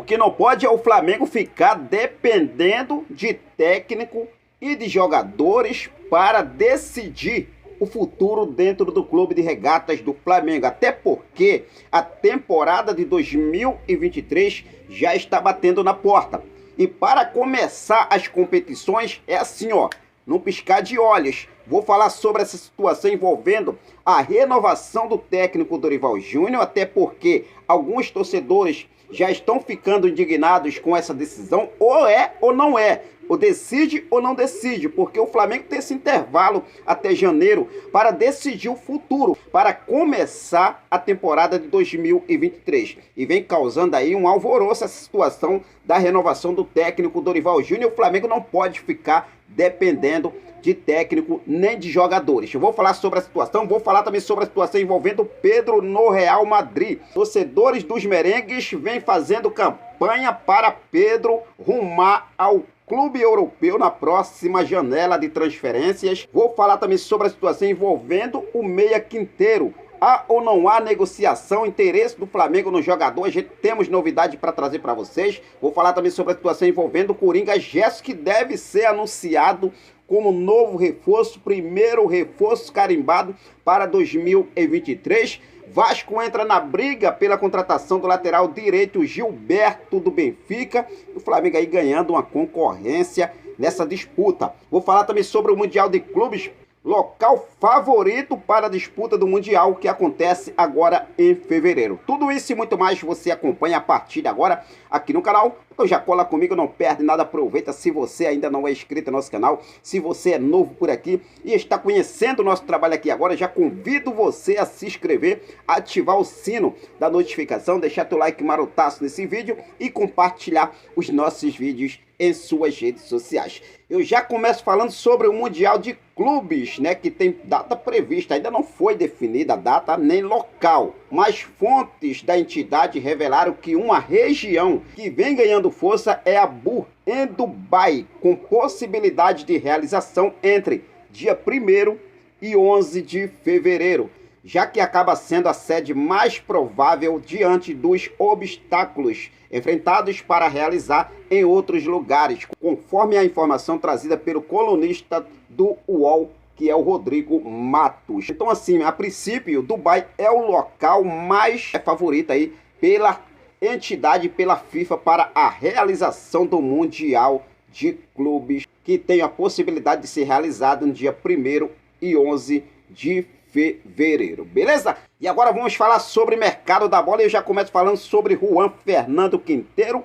que não pode é o Flamengo ficar dependendo de técnico e de jogadores para decidir o futuro dentro do clube de regatas do Flamengo. Até porque a temporada de 2023 já está batendo na porta. E para começar as competições é assim, ó, num piscar de olhos. Vou falar sobre essa situação envolvendo a renovação do técnico Dorival Júnior, até porque alguns torcedores já estão ficando indignados com essa decisão, ou é ou não é, ou decide ou não decide, porque o Flamengo tem esse intervalo até janeiro para decidir o futuro, para começar a temporada de 2023. E vem causando aí um alvoroço essa situação da renovação do técnico Dorival Júnior. O Flamengo não pode ficar dependendo de técnico nem de jogadores. Eu vou falar sobre a situação, vou falar também sobre a situação envolvendo Pedro no Real Madrid. Torcedores dos merengues vêm fazendo campanha para Pedro rumar ao clube europeu na próxima janela de transferências. Vou falar também sobre a situação envolvendo o meia Quinteiro. Há ou não há negociação, interesse do Flamengo no jogador? A gente temos novidade para trazer para vocês. Vou falar também sobre a situação envolvendo o Coringa Gerson, que deve ser anunciado como novo reforço, primeiro reforço carimbado para 2023. Vasco entra na briga pela contratação do lateral direito Gilberto do Benfica. O Flamengo aí ganhando uma concorrência nessa disputa. Vou falar também sobre o Mundial de Clubes, local favorito para a disputa do Mundial, que acontece agora em fevereiro. Tudo isso e muito mais você acompanha a partir de agora aqui no canal. Então já cola comigo, não perde nada, aproveita. Se você ainda não é inscrito no nosso canal, se você é novo por aqui e está conhecendo o nosso trabalho aqui agora, já convido você a se inscrever, ativar o sino da notificação, deixar teu like marotaço nesse vídeo e compartilhar os nossos vídeos em suas redes sociais. Eu já começo falando sobre o Mundial de Clubes, né, que tem data prevista, ainda não foi definida a data nem local, mas fontes da entidade revelaram que uma região que vem ganhando força é Abu, em Dubai, com possibilidade de realização entre dia 1º e 11 de fevereiro, já que acaba sendo a sede mais provável diante dos obstáculos enfrentados para realizar em outros lugares, conforme a informação trazida pelo colunista do UOL, que é o Rodrigo Matos. Então assim, a princípio, Dubai é o local mais favorito aí pela entidade, pela FIFA, para a realização do Mundial de Clubes, que tem a possibilidade de ser realizado no dia 1º e 11 de fevereiro, beleza? E agora vamos falar sobre mercado da bola. Eu já começo falando sobre Juan Fernando Quinteiro,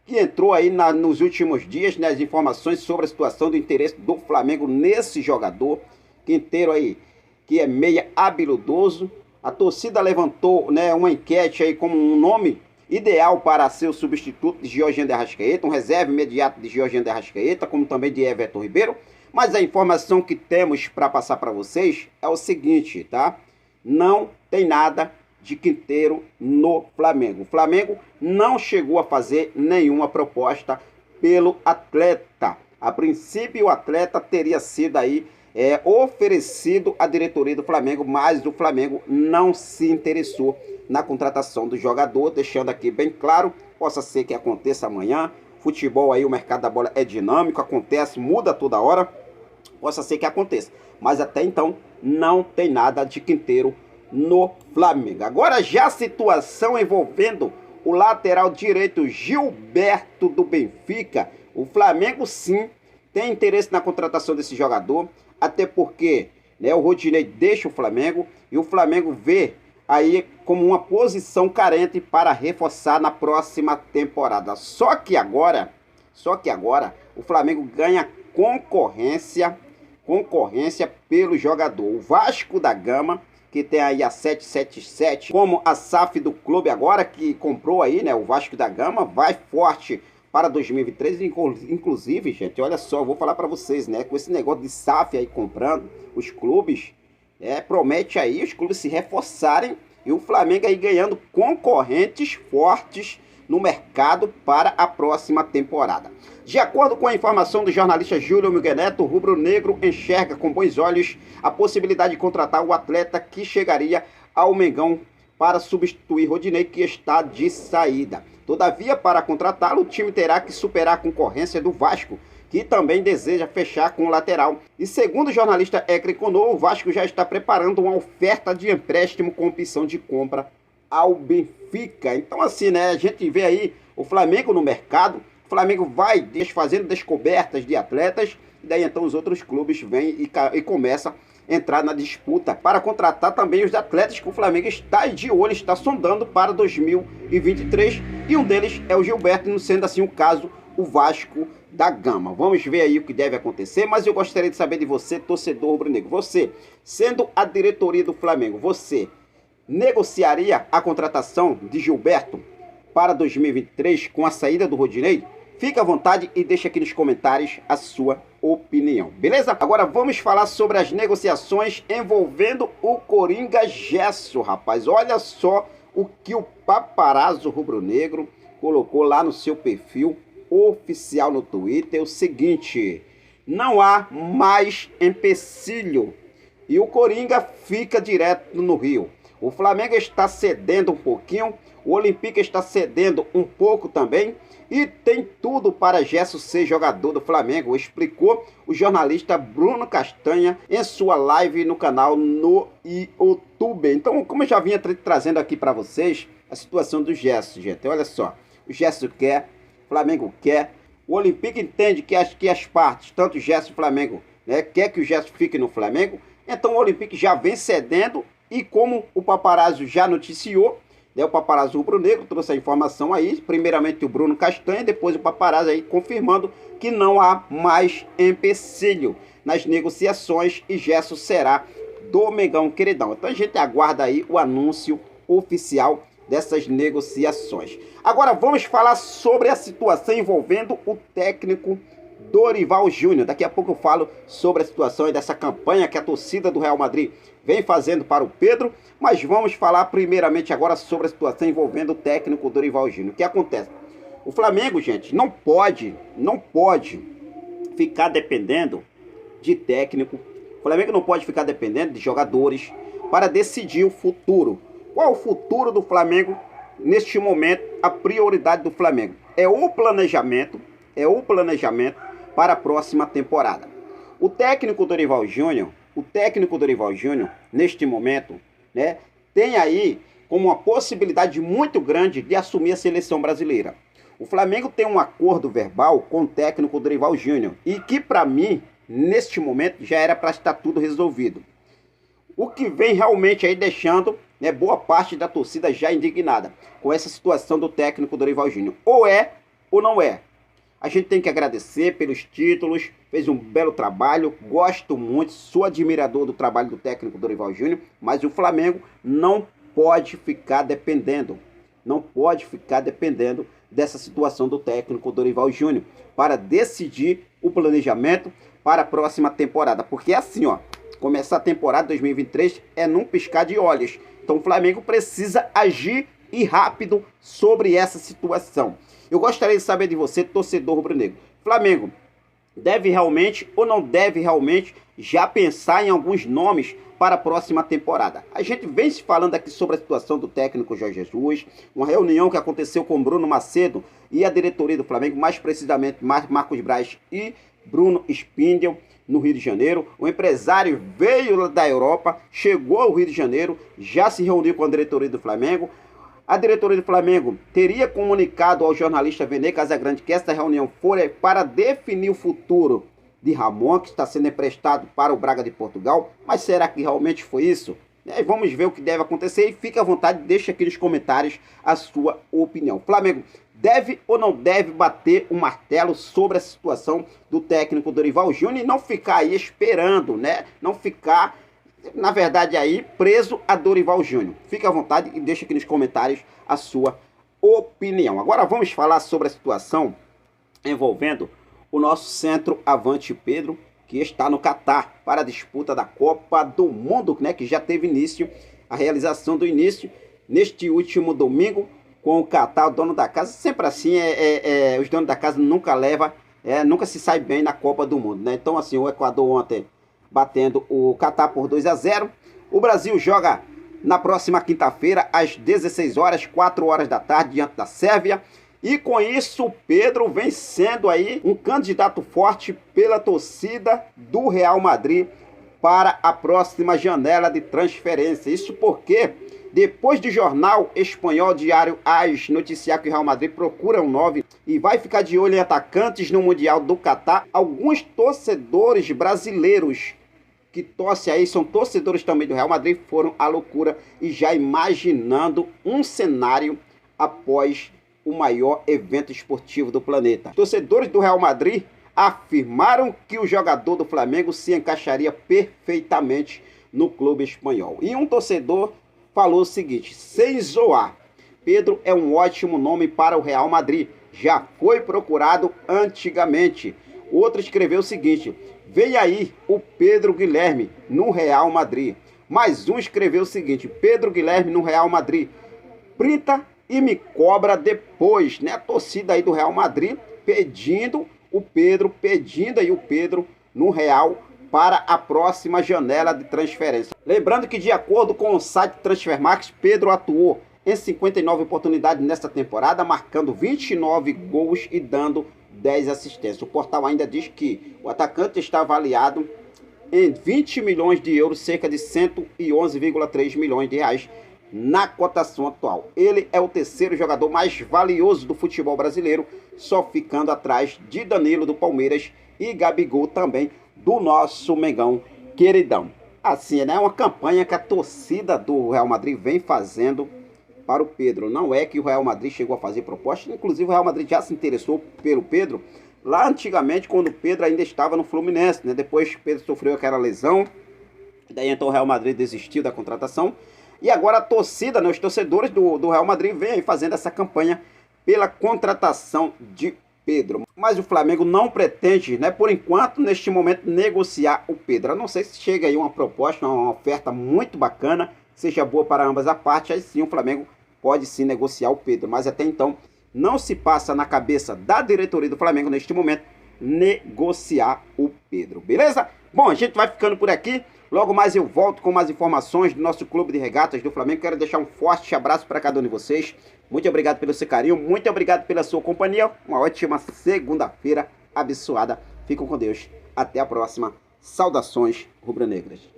que entrou aí nos últimos dias, né, as informações sobre a situação do interesse do Flamengo nesse jogador. Quinteiro aí, que é meia habilidoso. A torcida levantou, né, uma enquete aí como um nome ideal para ser o substituto de Georginio de Arrascaeta, um reserva imediato de Georginio de Arrascaeta, como também de Everton Ribeiro. Mas a informação que temos para passar para vocês é o seguinte, tá? Não tem nada de Quinteiro no Flamengo. O Flamengo não chegou a fazer nenhuma proposta pelo atleta. A princípio, o atleta teria sido aí oferecido à diretoria do Flamengo, mas o Flamengo não se interessou na contratação do jogador, deixando aqui bem claro, possa ser que aconteça amanhã. Futebol aí, o mercado da bola é dinâmico, acontece, muda toda hora, possa ser que aconteça. Mas até então, não tem nada de Quinteiro no Flamengo. Agora já a situação envolvendo o lateral direito Gilberto do Benfica. O Flamengo sim tem interesse na contratação desse jogador, até porque, né, o Rodinei deixa o Flamengo e o Flamengo vê aí como uma posição carente para reforçar na próxima temporada. Só que agora o Flamengo ganha concorrência pelo jogador. O Vasco da Gama, que tem aí a 777 como a SAF do clube agora, que comprou aí, né, o Vasco da Gama, vai forte para 2023, inclusive, gente, olha só, eu vou falar para vocês, né, com esse negócio de SAF aí comprando os clubes, promete aí os clubes se reforçarem e o Flamengo aí ganhando concorrentes fortes no mercado para a próxima temporada. De acordo com a informação do jornalista Júlio Miguel Neto, o rubro-negro enxerga com bons olhos a possibilidade de contratar o atleta, que chegaria ao Mengão para substituir Rodinei, que está de saída. Todavia, para contratá-lo, o time terá que superar a concorrência do Vasco, que também deseja fechar com o lateral. E segundo o jornalista Ecre Conô, o Vasco já está preparando uma oferta de empréstimo com opção de compra ao Benfica. Então assim, né, a gente vê aí o Flamengo no mercado, o Flamengo vai fazendo descobertas de atletas, e daí então os outros clubes vêm e começam a entrar na disputa para contratar também os atletas que o Flamengo está de olho, está sondando para 2023, e um deles é o Gilberto, não sendo assim o caso o Vasco da Gama. Vamos ver aí o que deve acontecer, mas eu gostaria de saber de você, torcedor rubro-negro. Você, sendo a diretoria do Flamengo, você negociaria a contratação de Gilberto para 2023 com a saída do Rodinei? Fique à vontade e deixe aqui nos comentários a sua opinião, beleza? Agora vamos falar sobre as negociações envolvendo o Coringa Gerson, rapaz. Olha só o que o paparazzo rubro-negro colocou lá no seu perfil oficial no Twitter. É o seguinte: não há mais empecilho e o Coringa fica direto no Rio. O Flamengo está cedendo um pouquinho, o Olympique está cedendo um pouco também, e tem tudo para Gerson ser jogador do Flamengo, explicou o jornalista Bruno Castanha em sua live no canal no YouTube. Então, como eu já vinha trazendo aqui para vocês, a situação do Gerson, gente, olha só, o Gerson quer, o Flamengo quer, o Olympique entende que as partes, tanto o Gerson e o Flamengo, né, quer que o Gerson fique no Flamengo, então o Olympique já vem cedendo. E como o paparazzo já noticiou, né, o paparazzo rubro-negro trouxe a informação aí, primeiramente o Bruno Castanha, depois o paparazzo aí confirmando que não há mais empecilho nas negociações e Gerson será do Mengão Queridão. Então a gente aguarda aí o anúncio oficial dessas negociações. Agora vamos falar sobre a situação envolvendo o técnico Dorival Júnior. Daqui a pouco eu falo sobre a situação e dessa campanha que a torcida do Real Madrid vem fazendo para o Pedro, mas vamos falar primeiramente agora sobre a situação envolvendo o técnico Dorival Júnior. O que acontece? O Flamengo, gente, não pode ficar dependendo de técnico. O Flamengo não pode ficar dependendo de jogadores para decidir o futuro. Qual é o futuro do Flamengo neste momento? A prioridade do Flamengo é o planejamento para a próxima temporada. O técnico Dorival Júnior, neste momento, né, tem aí como uma possibilidade muito grande de assumir a seleção brasileira. O Flamengo tem um acordo verbal com o técnico Dorival Júnior e que, para mim, neste momento, já era para estar tudo resolvido. O que vem realmente aí deixando, né, boa parte da torcida já indignada com essa situação do técnico Dorival Júnior. Ou é ou não é. A gente tem que agradecer pelos títulos, fez um belo trabalho, gosto muito, sou admirador do trabalho do técnico Dorival Júnior, mas o Flamengo não pode ficar dependendo dessa situação do técnico Dorival Júnior para decidir o planejamento para a próxima temporada, porque é assim, ó, começar a temporada 2023 é num piscar de olhos, então o Flamengo precisa agir e rápido sobre essa situação. Eu gostaria de saber de você, torcedor rubro-negro. Flamengo deve realmente ou não deve realmente já pensar em alguns nomes para a próxima temporada? A gente vem se falando aqui sobre a situação do técnico Jorge Jesus, uma reunião que aconteceu com Bruno Macedo e a diretoria do Flamengo, mais precisamente Marcos Braz e Bruno Spindel, no Rio de Janeiro. O empresário veio da Europa, chegou ao Rio de Janeiro, já se reuniu com a diretoria do Flamengo. A diretoria do Flamengo teria comunicado ao jornalista Vene Casagrande que essa reunião foi para definir o futuro de Ramon, que está sendo emprestado para o Braga de Portugal. Mas será que realmente foi isso? Vamos ver o que deve acontecer e fique à vontade, deixe aqui nos comentários a sua opinião. O Flamengo deve ou não deve bater o martelo sobre a situação do técnico Dorival Júnior e não ficar aí esperando, né? Não ficar, na verdade, aí preso a Dorival Júnior. Fique à vontade e deixe aqui nos comentários a sua opinião. Agora vamos falar sobre a situação envolvendo o nosso centroavante Pedro, que está no Catar para a disputa da Copa do Mundo, né, que já teve início, a realização do início neste último domingo com o Catar, o dono da casa. Sempre assim, os donos da casa nunca se sai bem na Copa do Mundo, né? Então assim, o Equador ontem batendo o Catar por 2-0. O Brasil joga na próxima quinta-feira, às 16 horas, 4 horas da tarde, diante da Sérvia. E com isso, o Pedro vem sendo aí um candidato forte pela torcida do Real Madrid para a próxima janela de transferência. Isso porque, depois do jornal espanhol Diário AS noticiar que o Real Madrid procura um 9 e vai ficar de olho em atacantes no Mundial do Catar, alguns torcedores brasileiros que torcem aí, são torcedores também do Real Madrid, foram à loucura e já imaginando um cenário após o maior evento esportivo do planeta. Os torcedores do Real Madrid afirmaram que o jogador do Flamengo se encaixaria perfeitamente no clube espanhol. E um torcedor falou o seguinte, sem zoar: Pedro é um ótimo nome para o Real Madrid, já foi procurado antigamente. Outro escreveu o seguinte: vem aí o Pedro Guilherme no Real Madrid. Mais um escreveu o seguinte: Pedro Guilherme no Real Madrid, printa e me cobra depois, né? A torcida aí do Real Madrid pedindo aí o Pedro no Real para a próxima janela de transferência. Lembrando que, de acordo com o site Transfermarkt, Pedro atuou em 59 oportunidades nesta temporada, marcando 29 gols e dando 10 assistências. O portal ainda diz que o atacante está avaliado em 20 milhões de euros, cerca de 111,3 milhões de reais na cotação atual. Ele é o terceiro jogador mais valioso do futebol brasileiro, só ficando atrás de Danilo do Palmeiras e Gabigol também do nosso Mengão queridão. Assim, né? Uma campanha que a torcida do Real Madrid vem fazendo para o Pedro. Não é que o Real Madrid chegou a fazer proposta, inclusive o Real Madrid já se interessou pelo Pedro lá antigamente, quando o Pedro ainda estava no Fluminense, né? Depois o Pedro sofreu aquela lesão, daí então o Real Madrid desistiu da contratação. E agora a torcida, né, os torcedores do Real Madrid vêm fazendo essa campanha pela contratação de Pedro. Mas o Flamengo não pretende, né, por enquanto, neste momento, negociar o Pedro. A não ser se chega aí uma proposta, uma oferta muito bacana, seja boa para ambas as partes, aí sim o Flamengo pode sim negociar o Pedro. Mas até então não se passa na cabeça da diretoria do Flamengo neste momento negociar o Pedro, beleza? Bom, a gente vai ficando por aqui. Logo mais eu volto com mais informações do nosso clube de regatas do Flamengo. Quero deixar um forte abraço para cada um de vocês. Muito obrigado pelo seu carinho, muito obrigado pela sua companhia. Uma ótima segunda-feira abençoada. Fiquem com Deus. Até a próxima. Saudações rubro-negras.